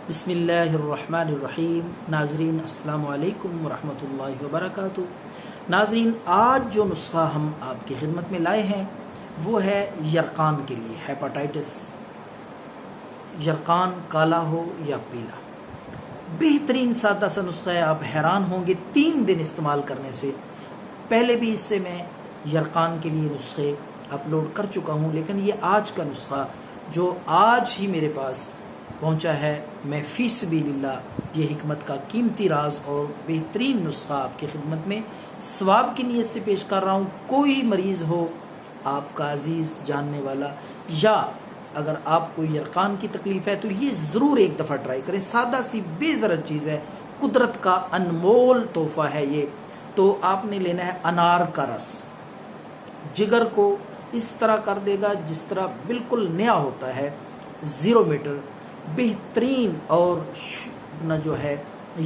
بسم اللہ الرحمن الرحیم۔ ناظرین السلام علیکم ورحمۃ اللہ وبرکاتہ۔ ناظرین، آج جو نسخہ ہم آپ کی خدمت میں لائے ہیں وہ ہے یرقان کے لیے، ہیپاٹائٹس، یرقان کالا ہو یا پیلا۔ بہترین سادہ سا نسخہ ہے، آپ حیران ہوں گے 3 دن استعمال کرنے سے۔ پہلے بھی اس سے میں یرقان کے لیے نسخے اپلوڈ کر چکا ہوں، لیکن یہ آج کا نسخہ جو آج ہی میرے پاس پہنچا ہے، میں فی سبیل اللہ یہ حکمت کا قیمتی راز اور بہترین نسخہ آپ کی خدمت میں ثواب کی نیت سے پیش کر رہا ہوں۔ کوئی مریض ہو آپ کا عزیز جاننے والا، یا اگر آپ کو یرقان کی تکلیف ہے تو یہ ضرور ایک دفعہ ٹرائی کریں۔ سادہ سی بے ضرر چیز ہے، قدرت کا انمول تحفہ ہے یہ۔ تو آپ نے لینا ہے انار کا رس، جگر کو اس طرح کر دے گا جس طرح بالکل نیا ہوتا ہے، 0 میٹر، بہترین اور نہ جو ہے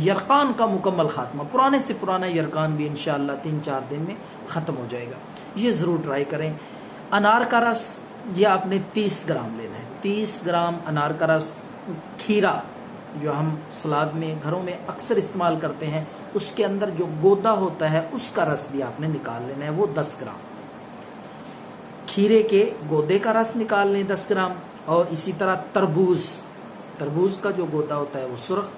یرقان کا مکمل خاتمہ، پرانے سے پرانا یرقان بھی انشاءاللہ 3-4 دن میں ختم ہو جائے گا۔ یہ ضرور ٹرائی کریں۔ انار کا رس یہ آپ نے 30 گرام لینا ہے، 30 گرام انار کا رس۔ کھیرا جو ہم سلاد میں گھروں میں اکثر استعمال کرتے ہیں، اس کے اندر جو گودا ہوتا ہے اس کا رس بھی آپ نے نکال لینا ہے، وہ 10 گرام۔ کھیرے کے گودے کا رس نکال لیں 10 گرام، اور اسی طرح تربوز کا جو گودا ہوتا ہے وہ سرخ،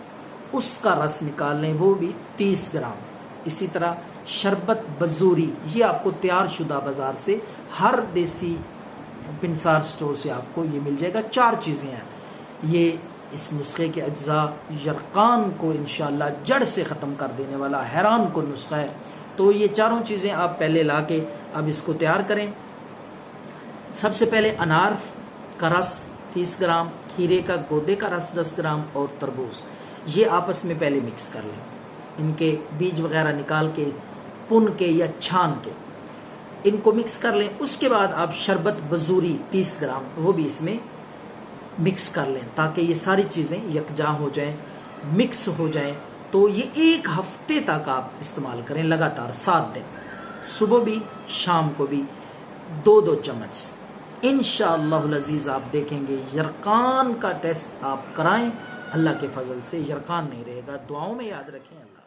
اس کا رس نکال لیں، وہ بھی 30 گرام۔ اسی طرح شربت بزوری، یہ آپ کو تیار شدہ بازار سے، ہر دیسی پنسار سٹور سے آپ کو یہ مل جائے گا۔ 4 چیزیں ہیں یہ، اس نسخے کے اجزاء یرقان کو انشاءاللہ جڑ سے ختم کر دینے والا حیران کن نسخہ ہے۔ تو یہ 4 چیزیں آپ پہلے لا کے اب اس کو تیار کریں۔ سب سے پہلے انار کا رس 30 گرام، کھیرے کا گودے کا رس 10 گرام اور تربوز، یہ آپس میں پہلے مکس کر لیں۔ ان کے بیج وغیرہ نکال کے، پن کے یا چھان کے ان کو مکس کر لیں۔ اس کے بعد آپ شربت بزوری 30 گرام وہ بھی اس میں مکس کر لیں، تاکہ یہ ساری چیزیں یکجا ہو جائیں، مکس ہو جائیں۔ تو یہ 1 ہفتے تک آپ استعمال کریں، لگاتار 7 دن، صبح بھی شام کو بھی 2-2 چمچ۔ انشاءاللہ العزیز آپ دیکھیں گے یرقان کا ٹیسٹ آپ کرائیں، اللہ کے فضل سے یرقان نہیں رہے گا۔ دعاؤں میں یاد رکھیں۔ اللہ